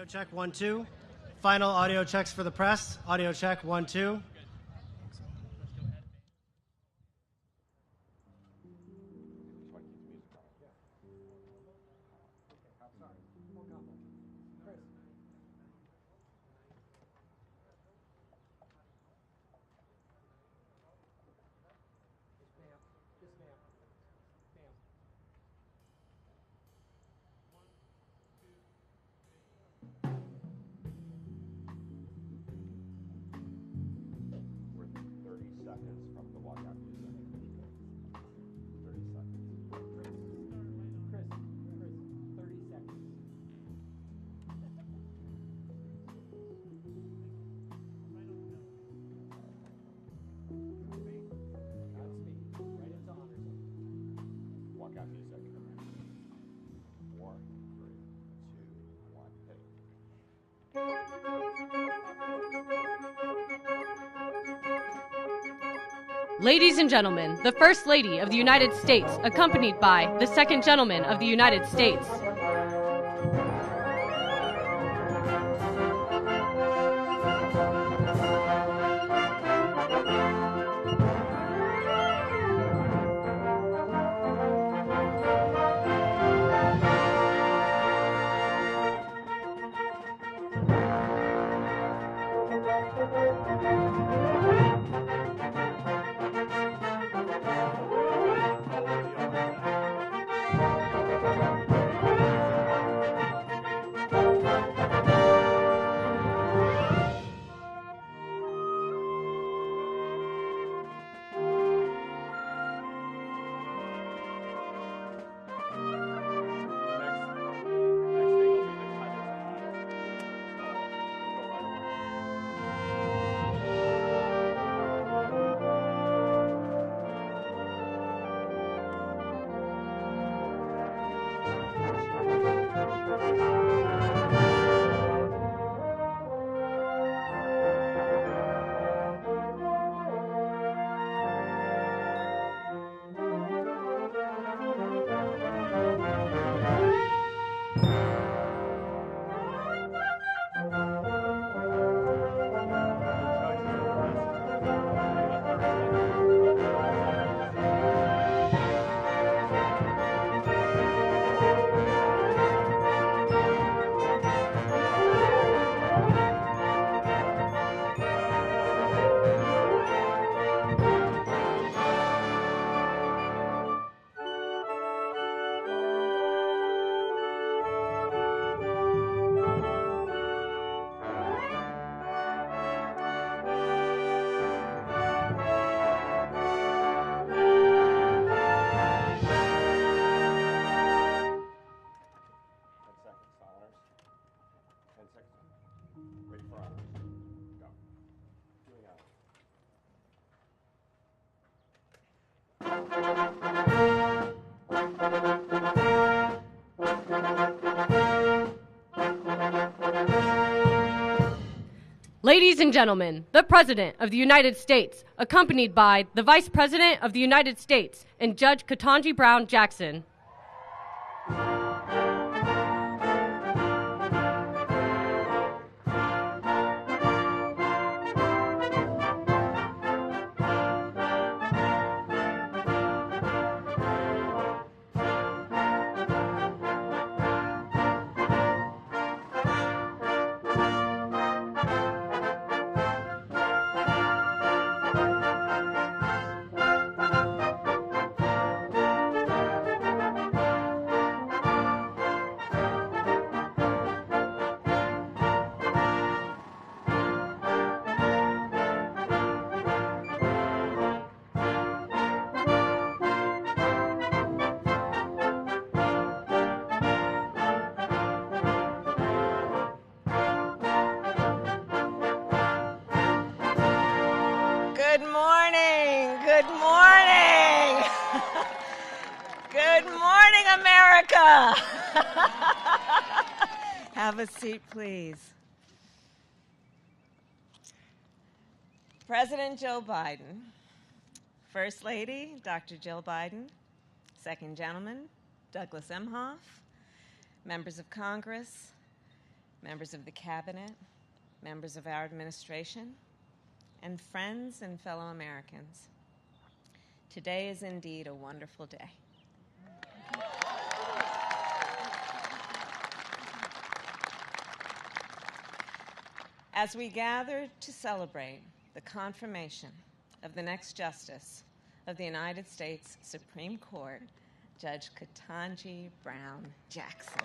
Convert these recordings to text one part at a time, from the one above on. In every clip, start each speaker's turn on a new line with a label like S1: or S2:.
S1: Audio check, 1, 2. Final audio checks for the press. Audio check, 1, 2.
S2: Ladies and gentlemen, the First Lady of the United States, accompanied by the Second Gentleman of the United States. Ladies and gentlemen, the President of the United States, accompanied by the Vice President of the United States and Judge Ketanji Brown Jackson.
S3: Good morning. Good morning. Good morning, America. Have a seat, please. President Joe Biden, First Lady Dr. Jill Biden, Second Gentleman Douglas Emhoff, members of Congress, members of the cabinet, members of our administration, and friends and fellow Americans. Today is indeed a wonderful day. As we gather to celebrate the confirmation of the next Justice of the United States Supreme Court, Judge Ketanji Brown Jackson.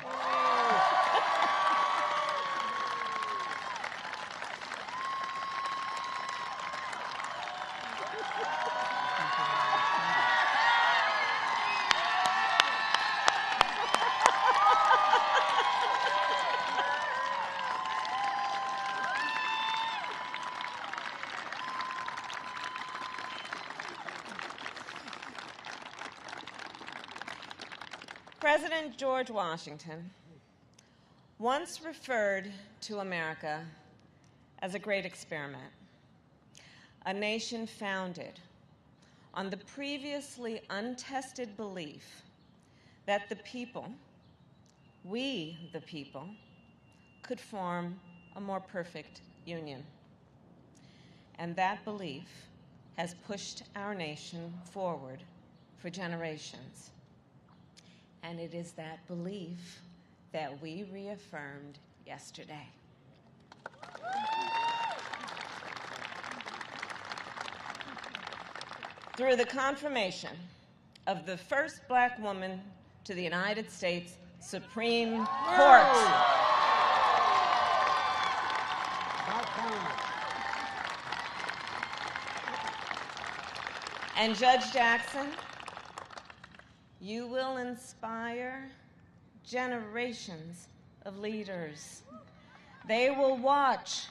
S3: President George Washington once referred to America as a great experiment, a nation founded on the previously untested belief that the people, we the people, could form a more perfect union. And that belief has pushed our nation forward for generations. And it is that belief that we reaffirmed yesterday. Through the confirmation of the first Black woman to the United States Supreme Court. And Judge Jackson, you will inspire generations of leaders. They will watch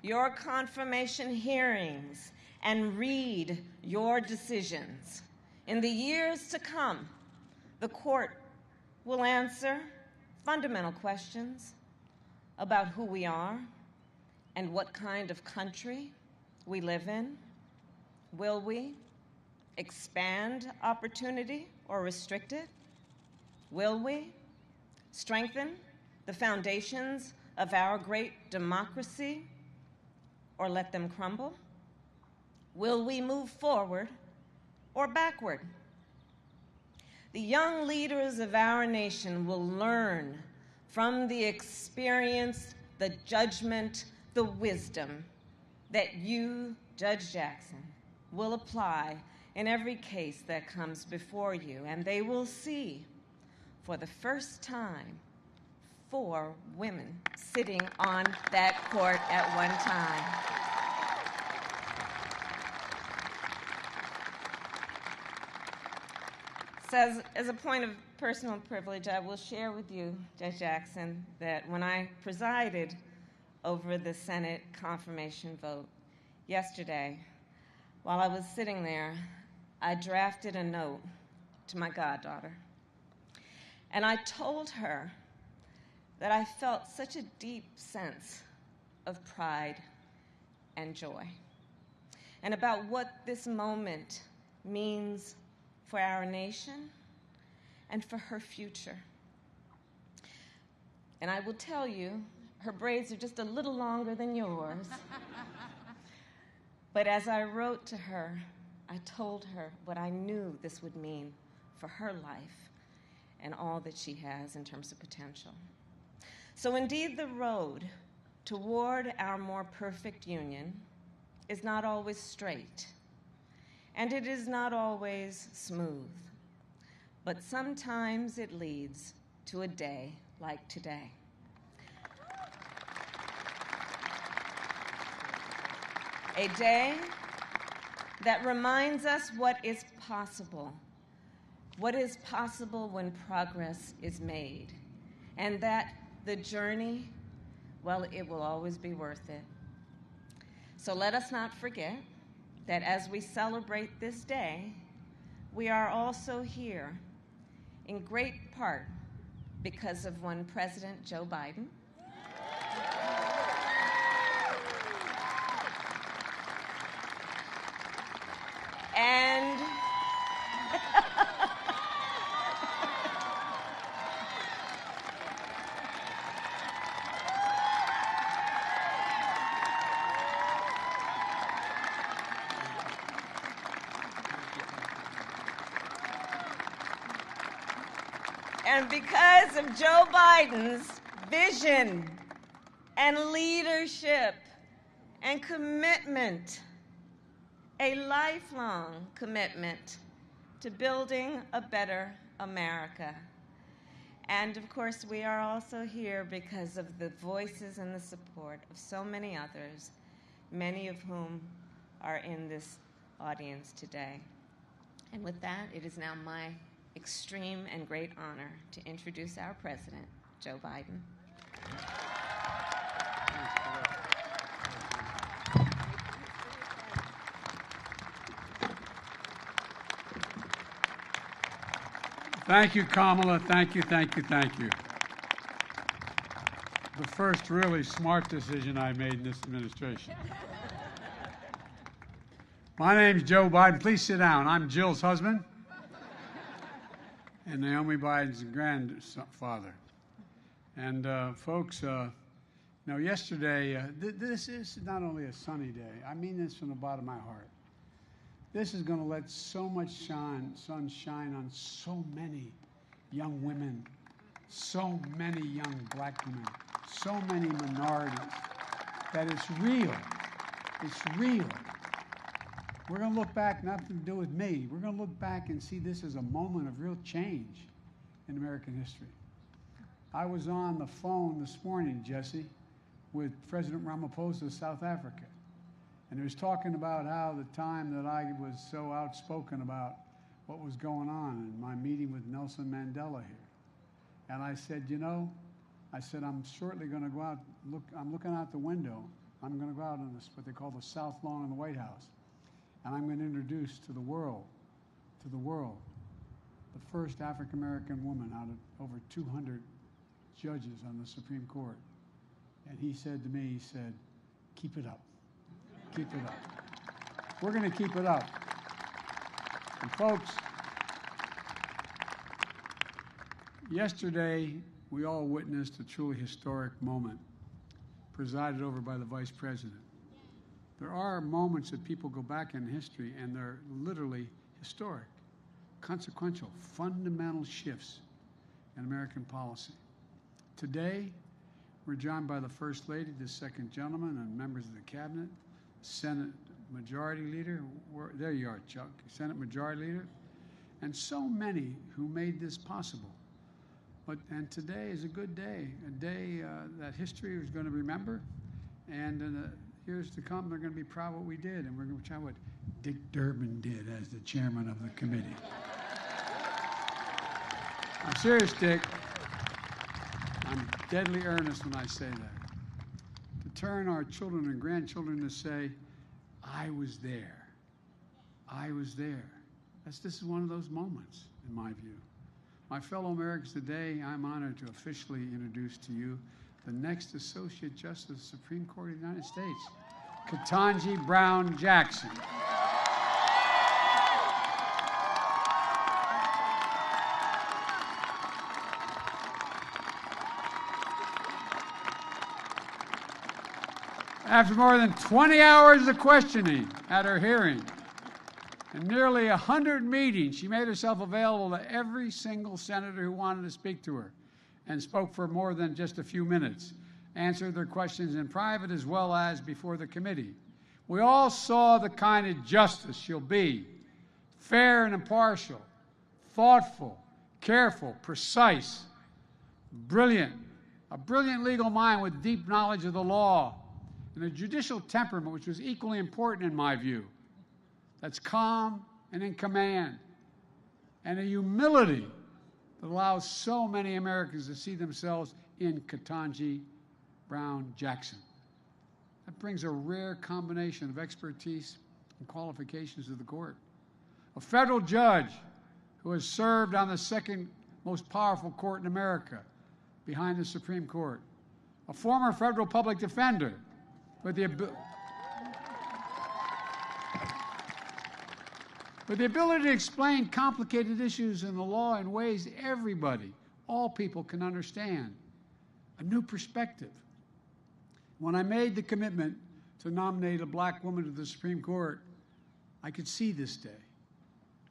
S3: your confirmation hearings and read your decisions. In the years to come, the court will answer fundamental questions about who we are and what kind of country we live in. Will we expand opportunity or restrict it? Will we strengthen the foundations of our great democracy or let them crumble? Will we move forward or backward? The young leaders of our nation will learn from the experience, the judgment, the wisdom that you, Judge Jackson, will apply in every case that comes before you, and they will see for the first time 4 women sitting on that court at one time. So as a point of personal privilege, I will share with you, Judge Jackson, that when I presided over the Senate confirmation vote yesterday, while I was sitting there, I drafted a note to my goddaughter. And I told her that I felt such a deep sense of pride and joy, and about what this moment means for our nation and for her future. And I will tell you, her braids are just a little longer than yours. But as I wrote to her, I told her what I knew this would mean for her life and all that she has in terms of potential. So indeed, the road toward our more perfect union is not always straight, and it is not always smooth, but sometimes it leads to a day like today. A day that reminds us what is possible when progress is made, and that the journey, well, it will always be worth it. So let us not forget that as we celebrate this day, we are also here in great part because of one President Joe Biden, and And because of Joe Biden's vision and leadership and commitment, a lifelong commitment to building a better America. And of course, we are also here because of the voices and the support of so many others, many of whom are in this audience today. And with that, it is now my extreme and great honor to introduce our president, Joe Biden.
S4: Thank you, Kamala. Thank you, thank you, thank you. The first really smart decision I made in this administration. My name's Joe Biden. Please sit down. I'm Jill's husband and Naomi Biden's grandfather. And folks, yesterday, this is not only a sunny day. I mean this from the bottom of my heart. This is going to let so much sun shine on so many young women, so many young black women, so many minorities, that it's real. It's real. We're going to look back, nothing to do with me. We're going to look back and see this as a moment of real change in American history. I was on the phone this morning, Jesse, with President Ramaphosa of South Africa. And he was talking about how the time that I was so outspoken about what was going on in my meeting with Nelson Mandela here. And I said, I'm shortly going to go out, I'm looking out the window. I'm going to go out on this, what they call the South Lawn of the White House. And I'm going to introduce to the world, the first African-American woman out of over 200 judges on the Supreme Court. And he said to me, keep it up. Keep it up. We're going to keep it up. And folks, yesterday we all witnessed a truly historic moment presided over by the Vice President. There are moments that people go back in history and they're literally historic, consequential, fundamental shifts in American policy. Today, we're joined by the First Lady, the Second Gentleman, and members of the Cabinet, Senate Majority Leader, there you are, Chuck, Senate Majority Leader, and so many who made this possible. And today is a good day, a day that history is going to remember, and years to come, they're going to be proud of what we did, and we're going to try what Dick Durbin did as the chairman of the committee. I'm serious, Dick. I'm deadly earnest when I say that. To turn our children and grandchildren to say, I was there. I was there. This is one of those moments, in my view. My fellow Americans, today I'm honored to officially introduce to you the next Associate Justice of the Supreme Court of the United States, Ketanji Brown Jackson. After more than 20 hours of questioning at her hearing and nearly 100 meetings, she made herself available to every single senator who wanted to speak to her and spoke for more than just a few minutes, answered their questions in private as well as before the committee. We all saw the kind of justice she'll be: fair and impartial, thoughtful, careful, precise, brilliant, a brilliant legal mind with deep knowledge of the law, and a judicial temperament which was equally important in my view, that's calm and in command, and a humility that allows so many Americans to see themselves in Ketanji Brown Jackson. That brings a rare combination of expertise and qualifications to the court. A federal judge who has served on the second most powerful court in America, behind the Supreme Court. A former federal public defender with the ability to explain complicated issues in the law in ways everybody, all people can understand. A new perspective. When I made the commitment to nominate a black woman to the Supreme Court, I could see this day.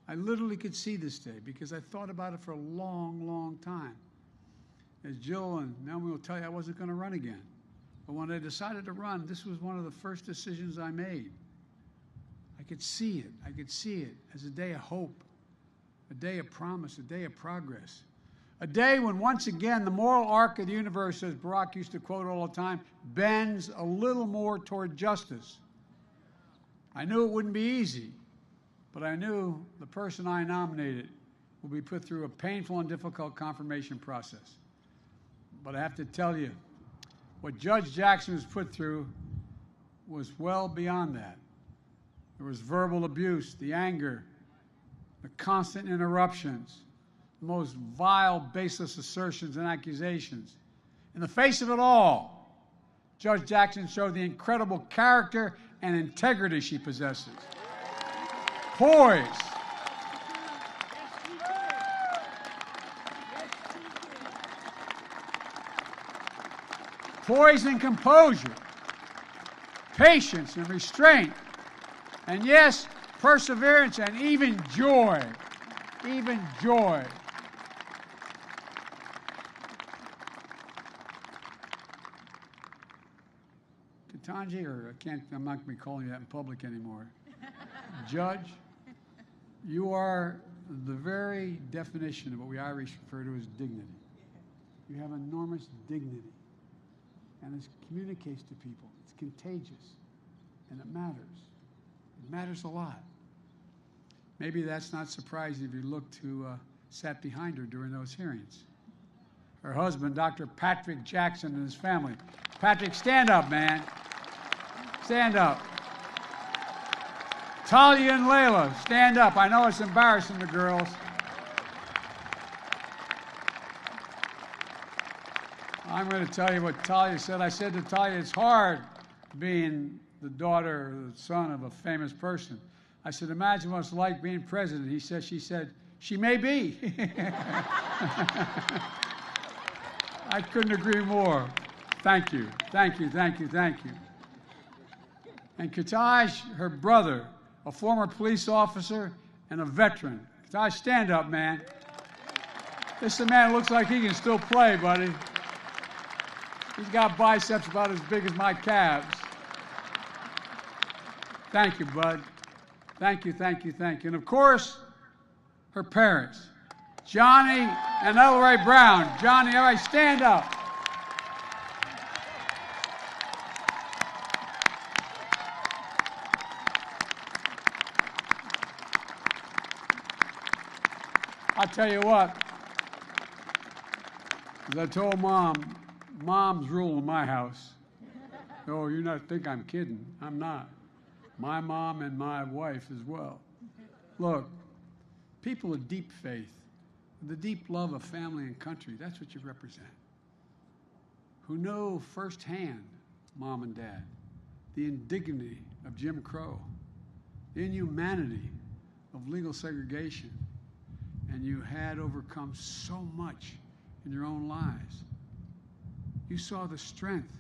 S4: I literally could see this day because I thought about it for a long, long time. As Jill and Naomi will tell you, I wasn't going to run again. But when I decided to run, this was one of the first decisions I made. I could see it. I could see it as a day of hope, a day of promise, a day of progress. A day when, once again, the moral arc of the universe, as Barack used to quote all the time, bends a little more toward justice. I knew it wouldn't be easy, but I knew the person I nominated will be put through a painful and difficult confirmation process. But I have to tell you, what Judge Jackson was put through was well beyond that. There was verbal abuse, the anger, the constant interruptions, the most vile, baseless assertions and accusations. In the face of it all, Judge Jackson showed the incredible character and integrity she possesses. Poise. Poise and composure. Patience and restraint. And yes, perseverance and even joy. Even joy. Ketanji, or I'm not going to be calling you that in public anymore. Judge, you are the very definition of what we Irish refer to as dignity. You have enormous dignity. And it communicates to people. It's contagious. And it matters. It matters a lot. Maybe that's not surprising if you look who sat behind her during those hearings. Her husband, Dr. Patrick Jackson, and his family. Patrick, stand up, man. Stand up. Talia and Layla, stand up. I know it's embarrassing the girls. I'm going to tell you what Talia said. I said to Talia, it's hard being the daughter or the son of a famous person. I said, imagine what it's like being president. She said, she may be. I couldn't agree more. Thank you, thank you, thank you, thank you. And Ketanji, her brother, a former police officer and a veteran. Ketanji, stand up, man. This is a man who looks like he can still play, buddy. He's got biceps about as big as my calves. Thank you, bud. Thank you, thank you, thank you. And of course, her parents, Johnny and Elroy Brown. Johnny, all right, stand up. I'll tell you what, as I told Mom, Mom's rule in my house. Oh, you not think I'm kidding. I'm not. My mom and my wife as well. Look, people of deep faith, the deep love of family and country, that's what you represent. Who know firsthand, Mom and Dad, the indignity of Jim Crow, the inhumanity of legal segregation, and you had overcome so much in your own lives. You saw the strength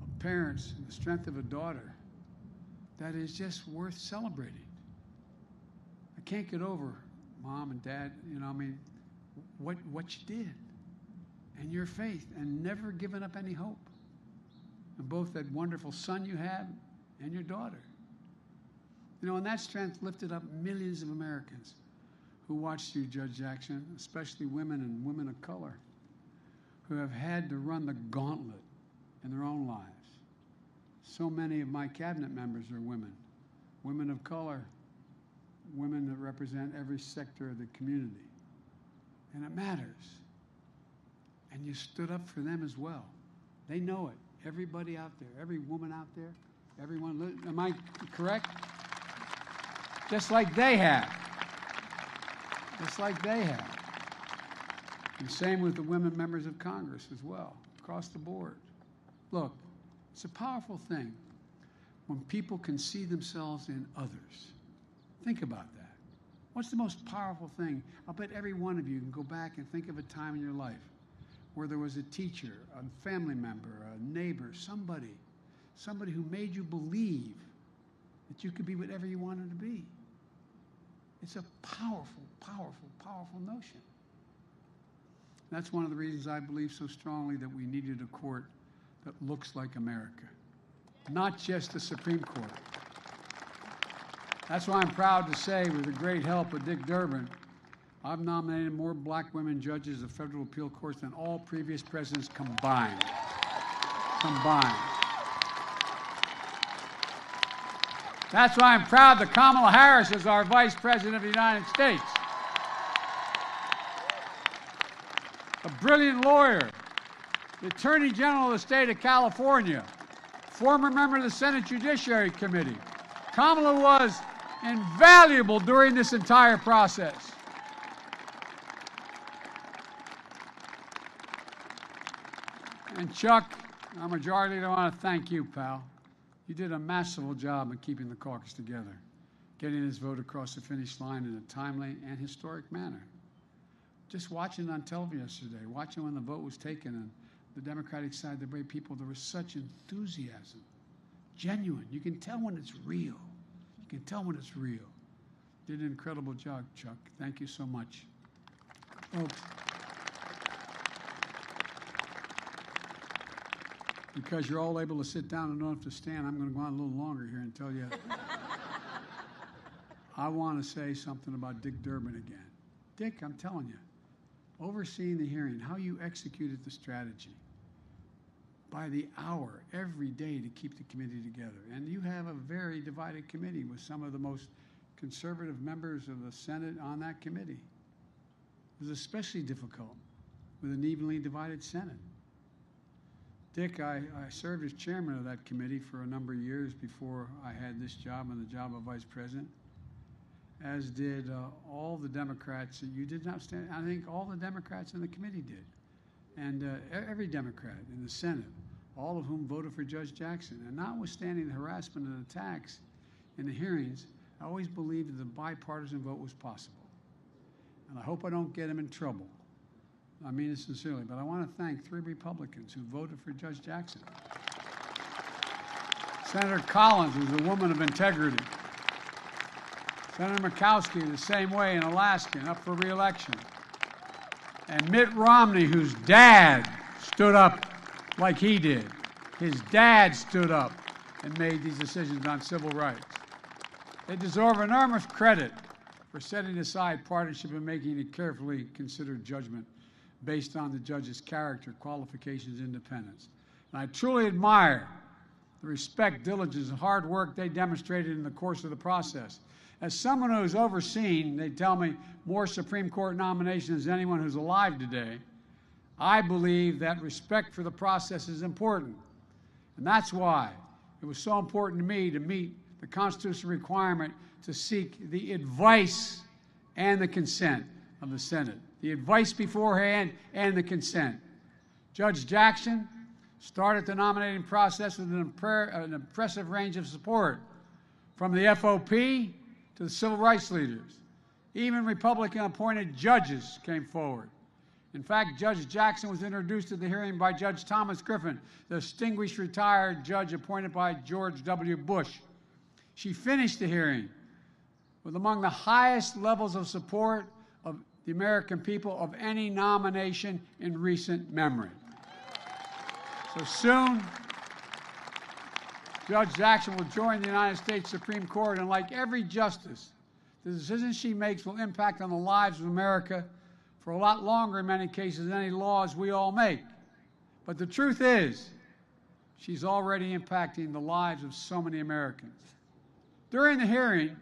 S4: of parents and the strength of a daughter that is just worth celebrating. I can't get over, Mom and Dad, what you did and your faith and never giving up any hope. And both that wonderful son you had and your daughter. And that strength lifted up millions of Americans who watched you, Judge Jackson, especially women and women of color, who have had to run the gauntlet in their own lives. So many of my cabinet members are women, women of color, women that represent every sector of the community. And it matters. And you stood up for them as well. They know it. Everybody out there, every woman out there, everyone, am I correct? Just like they have. Just like they have. And same with the women members of Congress as well, across the board. Look, it's a powerful thing when people can see themselves in others. Think about that. What's the most powerful thing? I'll bet every one of you can go back and think of a time in your life where there was a teacher, a family member, a neighbor, somebody who made you believe that you could be whatever you wanted to be. It's a powerful, powerful, powerful notion. That's one of the reasons I believe so strongly that we needed a court that looks like America, not just the Supreme Court. That's why I'm proud to say, with the great help of Dick Durbin, I've nominated more black women judges of federal appeal courts than all previous presidents combined. That's why I'm proud that Kamala Harris is our Vice President of the United States. A brilliant lawyer, the Attorney General of the state of California, former member of the Senate Judiciary Committee. Kamala was invaluable during this entire process. And Chuck, our majority leader, I want to thank you, pal. You did a masterful job in keeping the caucus together, getting this vote across the finish line in a timely and historic manner. Just watching on television yesterday, watching when the vote was taken on the Democratic side, the way people, there was such enthusiasm, genuine. You can tell when it's real. You can tell when it's real. Did an incredible job, Chuck. Thank you so much. Folks, because you're all able to sit down and don't have to stand, I'm going to go on a little longer here and tell you. I want to say something about Dick Durbin again. Dick, I'm telling you, overseeing the hearing, how you executed the strategy by the hour, every day to keep the committee together. And you have a very divided committee with some of the most conservative members of the Senate on that committee. It was especially difficult with an evenly divided Senate. Dick, I served as chairman of that committee for a number of years before I had this job and the job of vice president, as did all the Democrats. You did not stand. I think all the Democrats in the committee did, and every Democrat in the Senate, all of whom voted for Judge Jackson. And notwithstanding the harassment and attacks in the hearings, I always believed that the bipartisan vote was possible. And I hope I don't get him in trouble. I mean it sincerely, but I want to thank 3 Republicans who voted for Judge Jackson. Senator Collins, who's a woman of integrity. Senator Murkowski, the same way, an Alaskan, up for re-election. And Mitt Romney, whose dad stood up like he did. His dad stood up and made these decisions on civil rights. They deserve enormous credit for setting aside partisanship and making a carefully considered judgment based on the judge's character, qualifications, independence. And I truly admire the respect, diligence, and hard work they demonstrated in the course of the process. As someone who's overseen, they tell me, more Supreme Court nominations than anyone who's alive today, I believe that respect for the process is important. And that's why it was so important to me to meet the constitutional requirement to seek the advice and the consent of the Senate. The advice beforehand and the consent. Judge Jackson started the nominating process with an impressive range of support, from the FOP to the civil rights leaders. Even Republican-appointed judges came forward. In fact, Judge Jackson was introduced at the hearing by Judge Thomas Griffin, the distinguished retired judge appointed by George W. Bush. She finished the hearing with among the highest levels of support of the American people of any nomination in recent memory. So soon, Judge Jackson will join the United States Supreme Court, and like every justice, the decisions she makes will impact on the lives of America for a lot longer in many cases than any laws we all make. But the truth is, she's already impacting the lives of so many Americans. During the hearing,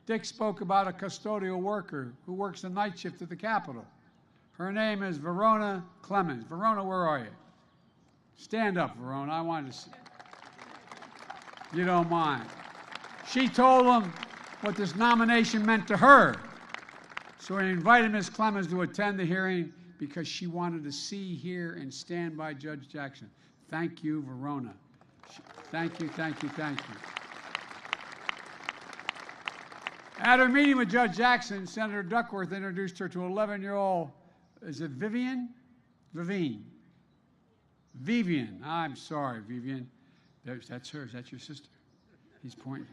S4: Dick spoke about a custodial worker who works the night shift at the Capitol. Her name is Verona Clemens. Verona, where are you? Stand up, Verona. I wanted to see. You don't mind. She told him what this nomination meant to her. So he invited Ms. Clemens to attend the hearing because she wanted to see, hear, and stand by Judge Jackson. Thank you, Verona. Thank you, thank you, thank you. At her meeting with Judge Jackson, Senator Duckworth introduced her to 11-year-old, is it Vivian? Vivian. I'm sorry, Vivian. That's hers. That's your sister. He's pointing.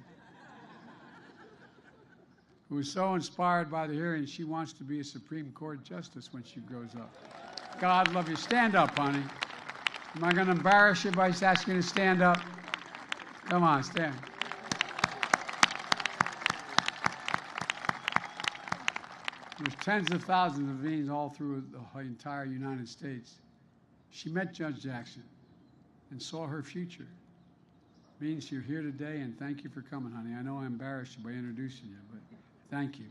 S4: who was so inspired by the hearing, she wants to be a Supreme Court justice when she grows up. God love you. Stand up, honey. Am I going to embarrass you by asking you to stand up? Come on, stand. There's tens of thousands of Deans all through the entire United States. She met Judge Jackson and saw her future. Means you're here today, and thank you for coming, honey. I know I embarrassed you by introducing you, but thank you.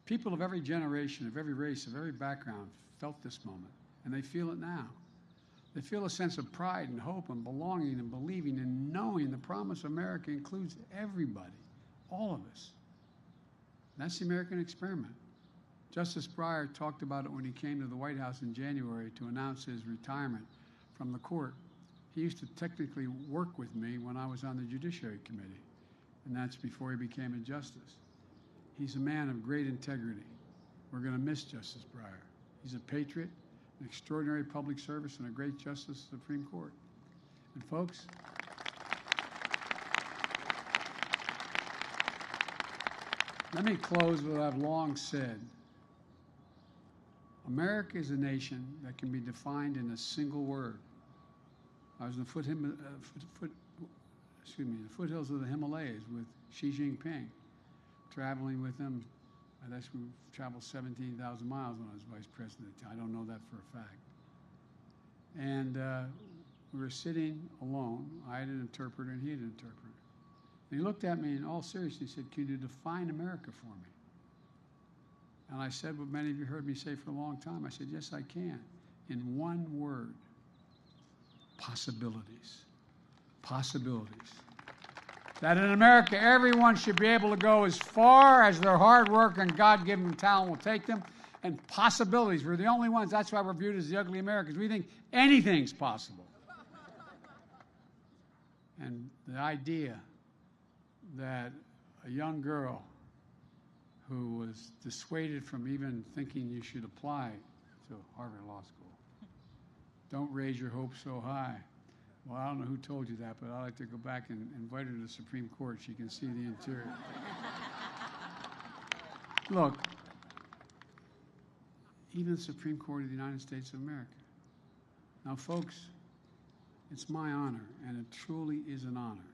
S4: People of every generation, of every race, of every background felt this moment, and they feel it now. They feel a sense of pride and hope and belonging and believing and knowing the promise of America includes everybody, all of us. That's the American experiment. Justice Breyer talked about it when he came to the White House in January to announce his retirement from the court. He used to technically work with me when I was on the Judiciary Committee, and that's before he became a justice. He's a man of great integrity. We're going to miss Justice Breyer. He's a patriot, an extraordinary public service, and a great justice of the Supreme Court. And folks, let me close with what I've long said. America is a nation that can be defined in a single word. I was in the foothills of the Himalayas with Xi Jinping, traveling with him. I guess we traveled 17,000 miles when I was vice president. I don't know that for a fact. And we were sitting alone. I had an interpreter and he had an interpreter. And he looked at me in all seriousness. He said, "Can you define America for me?" And I said what many of you heard me say for a long time. I said, "Yes, I can. In one word, possibilities. Possibilities. That in America, everyone should be able to go as far as their hard work and God-given talent will take them, and possibilities. We're the only ones. That's why we're viewed as the ugly Americans. We think anything's possible." And the idea that a young girl who was dissuaded from even thinking you should apply to Harvard Law School, don't raise your hopes so high. Well, I don't know who told you that, but I'd like to go back and invite her to the Supreme Court. She can see the interior. Look, even the Supreme Court of the United States of America. Now, folks, it's my honor, and it truly is an honor.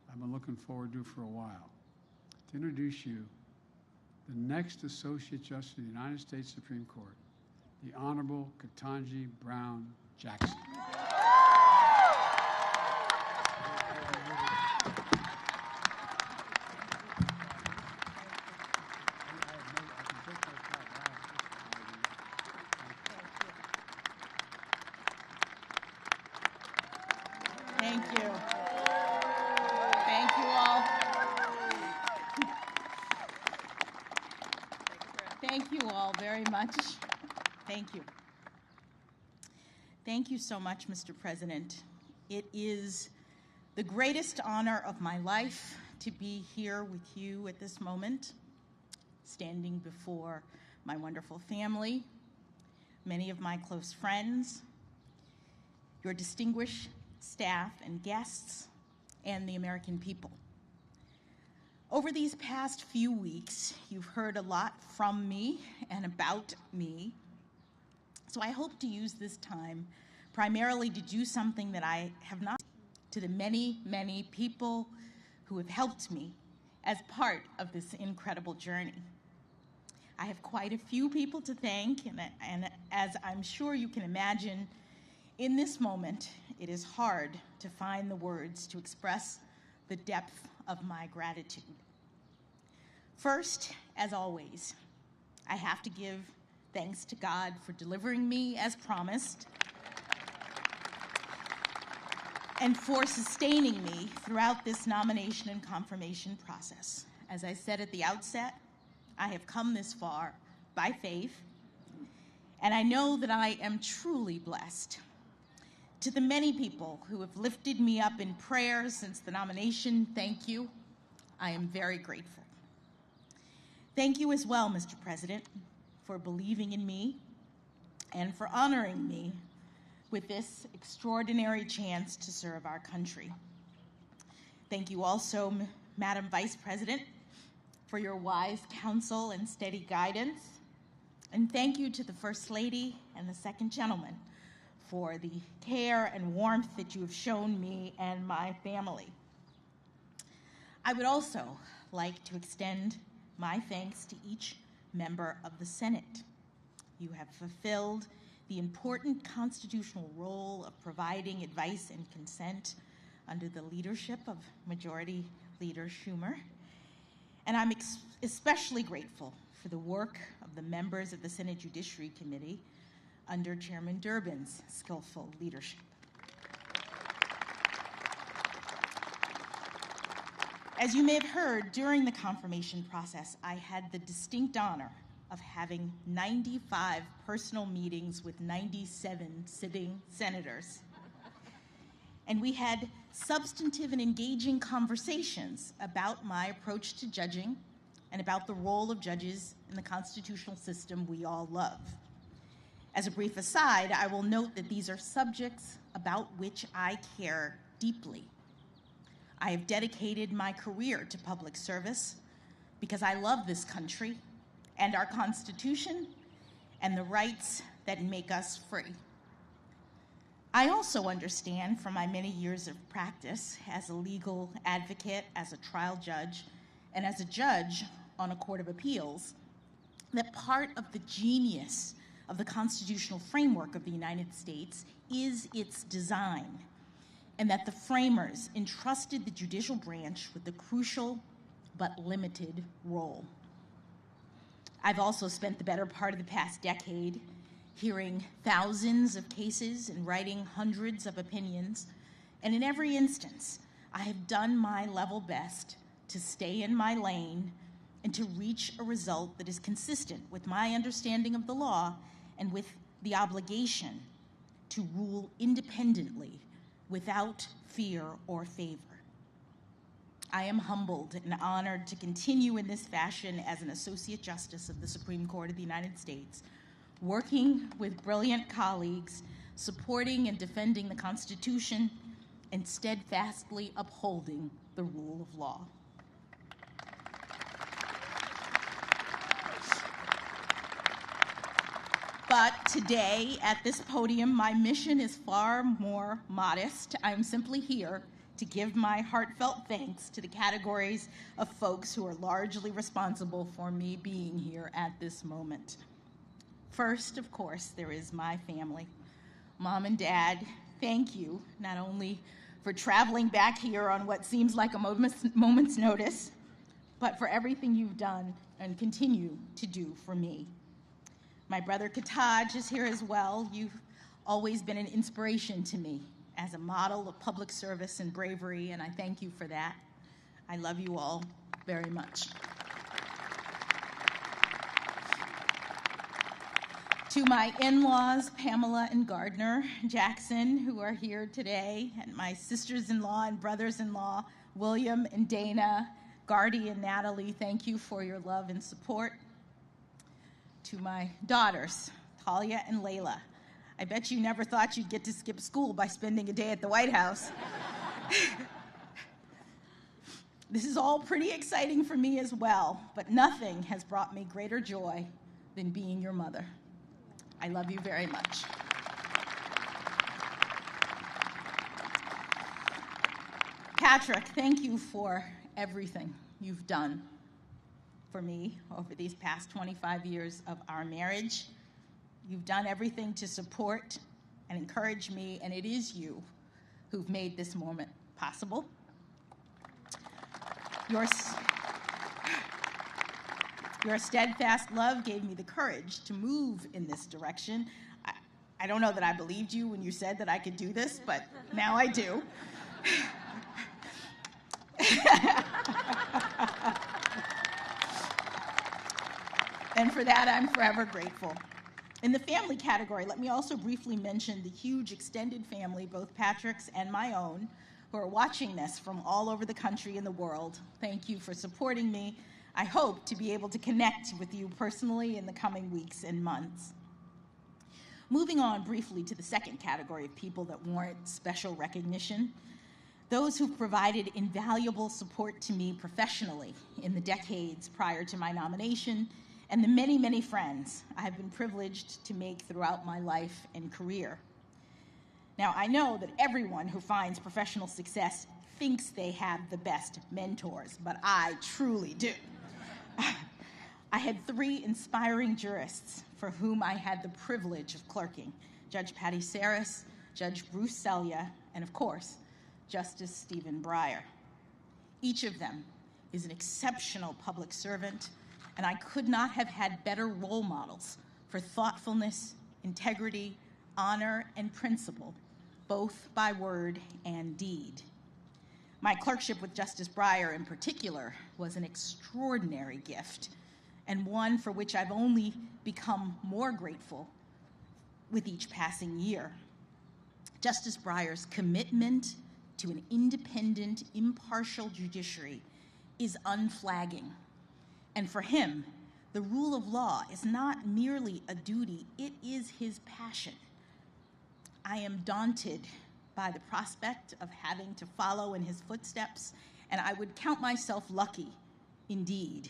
S4: I've been looking forward to it for a while, to introduce you the next Associate Justice of the United States Supreme Court, the Honorable Ketanji Brown Jackson.
S5: Thank you. Thank you all. Thank you all very much. Thank you. Thank you so much, Mr. President. It is the greatest honor of my life to be here with you at this moment, standing before my wonderful family, many of my close friends, your distinguished staff and guests, and the American people. Over these past few weeks, you've heard a lot from me and about me, so I hope to use this time primarily to do something that I have not to the many, many people who have helped me as part of this incredible journey. I have quite a few people to thank, and as I'm sure you can imagine, in this moment, it is hard to find the words to express the depth of my gratitude. First, as always, I have to give thanks to God for delivering me as promised and for sustaining me throughout this nomination and confirmation process. As I said at the outset, I have come this far by faith, and I know that I am truly blessed. To the many people who have lifted me up in prayer since the nomination, thank you. I am very grateful. Thank you as well, Mr. President, for believing in me and for honoring me with this extraordinary chance to serve our country. Thank you also, Madam Vice President, for your wise counsel and steady guidance. And thank you to the First Lady and the Second Gentleman for the care and warmth that you have shown me and my family. I would also like to extend my thanks to each member of the Senate. You have fulfilled the important constitutional role of providing advice and consent under the leadership of Majority Leader Schumer. And I'm especially grateful for the work of the members of the Senate Judiciary Committee under Chairman Durbin's skillful leadership. As you may have heard, during the confirmation process, I had the distinct honor of having 95 personal meetings with 97 sitting senators. And we had substantive and engaging conversations about my approach to judging and about the role of judges in the constitutional system we all love. As a brief aside, I will note that these are subjects about which I care deeply. I have dedicated my career to public service because I love this country and our Constitution and the rights that make us free. I also understand from my many years of practice as a legal advocate, as a trial judge, and as a judge on a court of appeals, that part of the genius of the constitutional framework of the United States is its design, and that the framers entrusted the judicial branch with a crucial but limited role. I've also spent the better part of the past decade hearing thousands of cases and writing hundreds of opinions, and in every instance, I have done my level best to stay in my lane and to reach a result that is consistent with my understanding of the law and with the obligation to rule independently without fear or favor. I am humbled and honored to continue in this fashion as an Associate Justice of the Supreme Court of the United States, working with brilliant colleagues, supporting and defending the Constitution, and steadfastly upholding the rule of law. But today, at this podium, my mission is far more modest. I'm simply here to give my heartfelt thanks to the categories of folks who are largely responsible for me being here at this moment. First, of course, there is my family. Mom and Dad, thank you, not only for traveling back here on what seems like a moment's notice, but for everything you've done and continue to do for me. My brother Ketanji is here as well. You've always been an inspiration to me as a model of public service and bravery, and I thank you for that. I love you all very much. To my in-laws, Pamela and Gardner Jackson, who are here today, and my sisters-in-law and brothers-in-law, William and Dana, Gardy and Natalie, thank you for your love and support. To my daughters, Talia and Layla, I bet you never thought you'd get to skip school by spending a day at the White House. This is all pretty exciting for me as well, but nothing has brought me greater joy than being your mother. I love you very much. Patrick, thank you for everything you've done for me over these past 25 years of our marriage. You've done everything to support and encourage me, and it is you who've made this moment possible. Your steadfast love gave me the courage to move in this direction. I don't know that I believed you when you said that I could do this, but now I do. And for that, I'm forever grateful. In the family category, let me also briefly mention the huge extended family, both Patrick's and my own, who are watching this from all over the country and the world. Thank you for supporting me. I hope to be able to connect with you personally in the coming weeks and months. Moving on briefly to the second category of people that warrant special recognition, those who've provided invaluable support to me professionally in the decades prior to my nomination, and the many, many friends I have been privileged to make throughout my life and career. Now, I know that everyone who finds professional success thinks they have the best mentors, but I truly do. I had 3 inspiring jurists for whom I had the privilege of clerking: Judge Patty Saris, Judge Bruce Selya, and of course, Justice Stephen Breyer. Each of them is an exceptional public servant, and I could not have had better role models for thoughtfulness, integrity, honor, and principle, both by word and deed. My clerkship with Justice Breyer in particular was an extraordinary gift, and one for which I've only become more grateful with each passing year. Justice Breyer's commitment to an independent, impartial judiciary is unflagging. And for him, the rule of law is not merely a duty, it is his passion. I am daunted by the prospect of having to follow in his footsteps, and I would count myself lucky, indeed,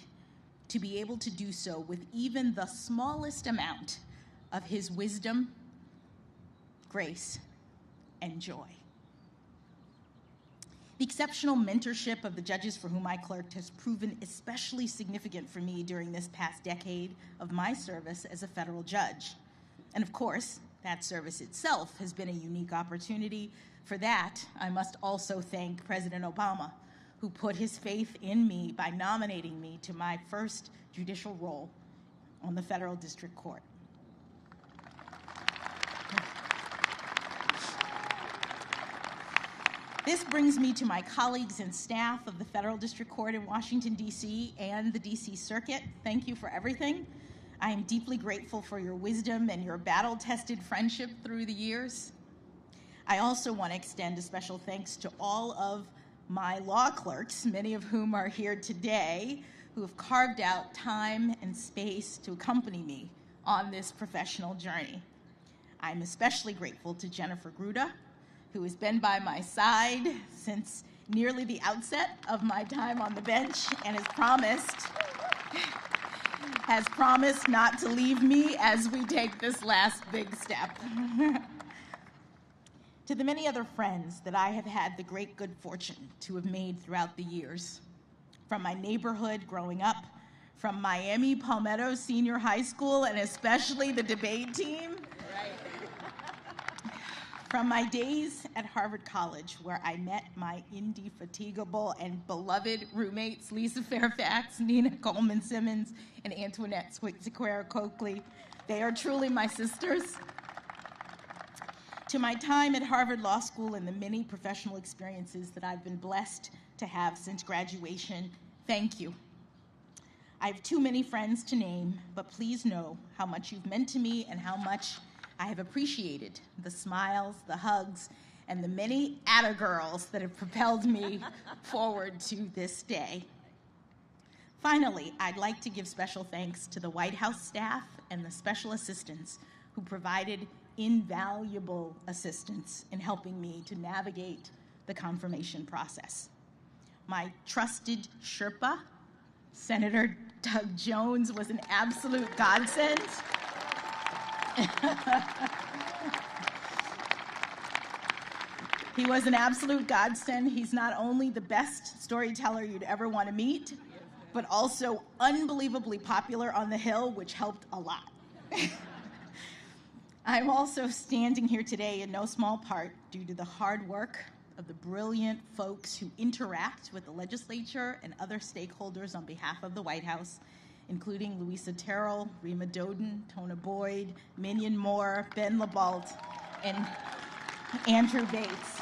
S5: to be able to do so with even the smallest amount of his wisdom, grace, and joy. The exceptional mentorship of the judges for whom I clerked has proven especially significant for me during this past decade of my service as a federal judge. And of course, that service itself has been a unique opportunity. For that, I must also thank President Obama, who put his faith in me by nominating me to my first judicial role on the Federal District Court. This brings me to my colleagues and staff of the Federal District Court in Washington, D.C. and the D.C. Circuit. Thank you for everything. I am deeply grateful for your wisdom and your battle-tested friendship through the years. I also want to extend a special thanks to all of my law clerks, many of whom are here today, who have carved out time and space to accompany me on this professional journey. I'm especially grateful to Jennifer Gruda, who has been by my side since nearly the outset of my time on the bench and has promised not to leave me as we take this last big step. To the many other friends that I have had the great good fortune to have made throughout the years, from my neighborhood growing up, from Miami Palmetto Senior High School, and especially the debate team, from my days at Harvard College, where I met my indefatigable and beloved roommates, Lisa Fairfax, Nina Coleman Simmons, and Antoinette Sequeira Coakley. They are truly my sisters. To my time at Harvard Law School and the many professional experiences that I've been blessed to have since graduation, thank you. I have too many friends to name, but please know how much you've meant to me and how much I have appreciated the smiles, the hugs, and the many atta-girls that have propelled me forward to this day. Finally, I'd like to give special thanks to the White House staff and the special assistants who provided invaluable assistance in helping me to navigate the confirmation process. My trusted Sherpa, Senator Doug Jones, was an absolute godsend. He was an absolute godsend. He's not only the best storyteller you'd ever want to meet, but also unbelievably popular on the Hill, which helped a lot. I'm also standing here today in no small part due to the hard work of the brilliant folks who interact with the legislature and other stakeholders on behalf of the White House, including Louisa Terrell, Rima Doden, Tona Boyd, Minion Moore, Ben LaBalt, and Andrew Bates.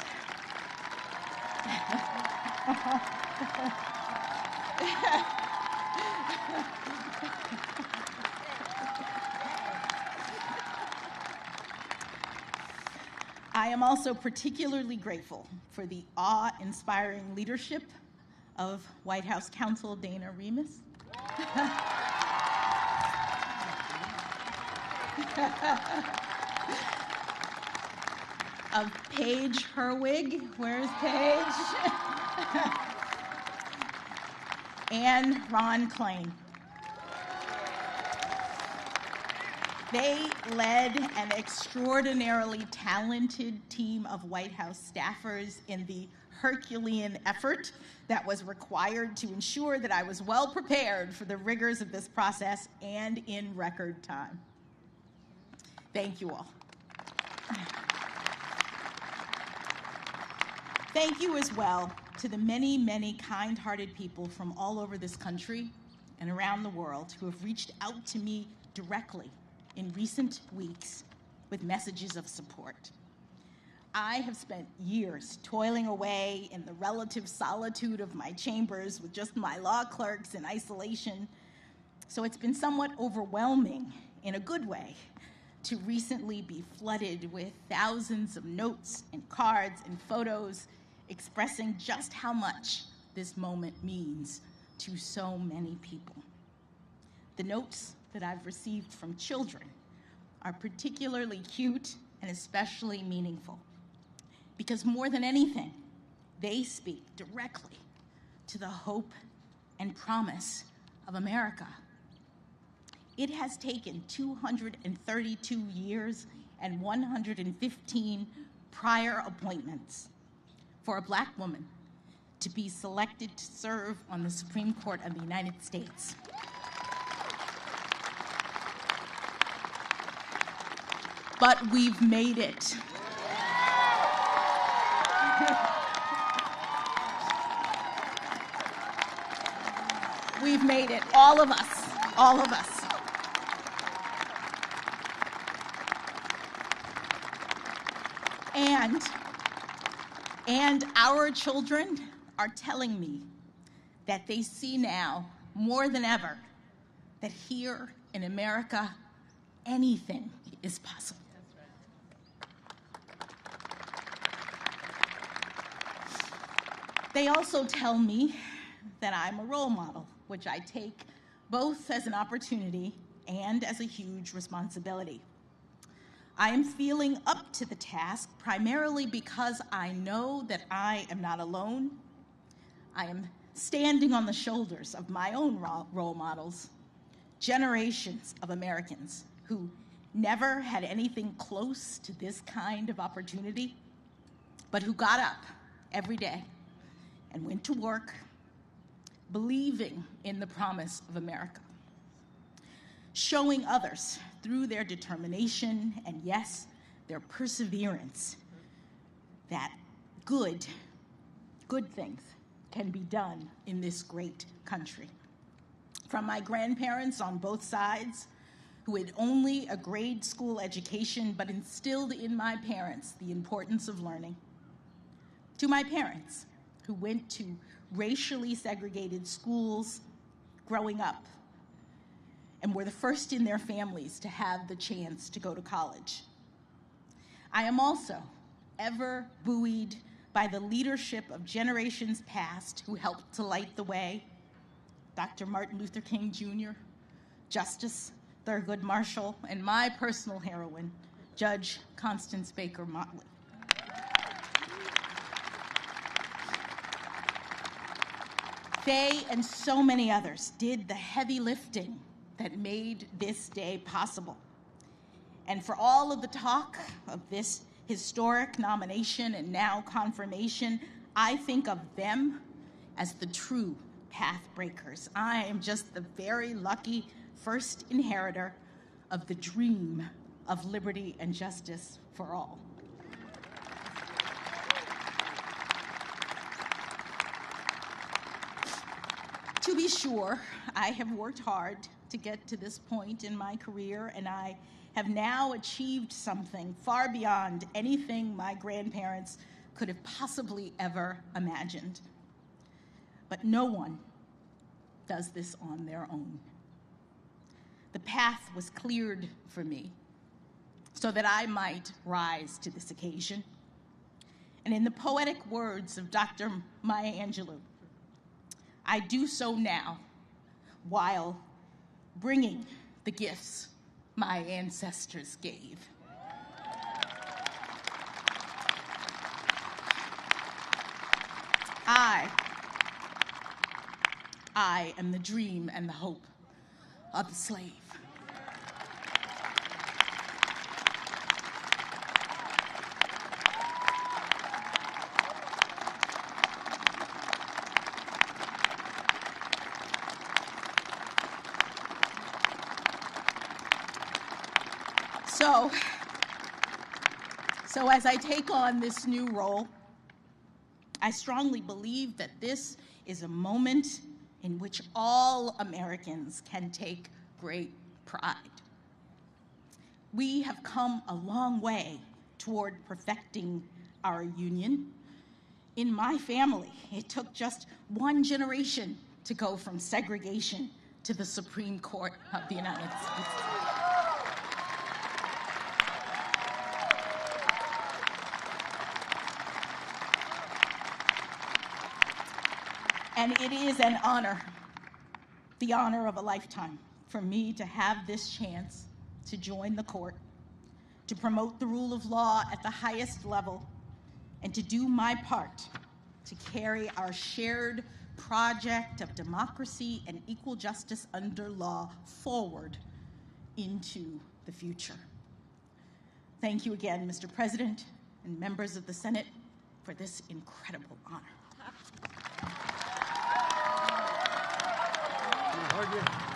S5: I am also particularly grateful for the awe-inspiring leadership of White House counsel Dana Remus. of Paige Herwig. Where's Paige? And Ron Klain. They led an extraordinarily talented team of White House staffers in the Herculean effort that was required to ensure that I was well prepared for the rigors of this process and in record time. Thank you all. Thank you as well to the many, many kind-hearted people from all over this country and around the world who have reached out to me directly in recent weeks with messages of support. I have spent years toiling away in the relative solitude of my chambers with just my law clerks in isolation, so it's been somewhat overwhelming in a good way to recently be flooded with thousands of notes and cards and photos expressing just how much this moment means to so many people. The notes that I've received from children are particularly cute and especially meaningful because more than anything, they speak directly to the hope and promise of America. It has taken 232 years and 115 prior appointments for a Black woman to be selected to serve on the Supreme Court of the United States. But we've made it. We've made it, all of us, all of us. And our children are telling me that they see now, more than ever, that here in America, anything is possible. They also tell me that I'm a role model, which I take both as an opportunity and as a huge responsibility. I am feeling up to the task primarily because I know that I am not alone. I am standing on the shoulders of my own role models, generations of Americans who never had anything close to this kind of opportunity, but who got up every day and went to work believing in the promise of America, showing others through their determination and, yes, their perseverance that good things can be done in this great country. From my grandparents on both sides, who had only a grade school education but instilled in my parents the importance of learning, to my parents, who went to racially segregated schools growing up and were the first in their families to have the chance to go to college. I am also ever buoyed by the leadership of generations past who helped to light the way: Dr. Martin Luther King Jr., Justice Thurgood Marshall, and my personal heroine, Judge Constance Baker Motley. They and so many others did the heavy lifting that made this day possible. And for all of the talk of this historic nomination and now confirmation, I think of them as the true path breakers. I am just the very lucky first inheritor of the dream of liberty and justice for all. To be sure, I have worked hard to get to this point in my career, and I have now achieved something far beyond anything my grandparents could have possibly ever imagined. But no one does this on their own. The path was cleared for me so that I might rise to this occasion. And in the poetic words of Dr. Maya Angelou, I do so now while bringing the gifts my ancestors gave. I am the dream and the hope of the slave. So as I take on this new role, I strongly believe that this is a moment in which all Americans can take great pride. We have come a long way toward perfecting our union. In my family, it took just one generation to go from segregation to the Supreme Court of the United States. And it is an honor, the honor of a lifetime, for me to have this chance to join the court, to promote the rule of law at the highest level, and to do my part to carry our shared project of democracy and equal justice under law forward into the future. Thank you again, Mr. President and members of the Senate, for this incredible honor.
S1: Thank you.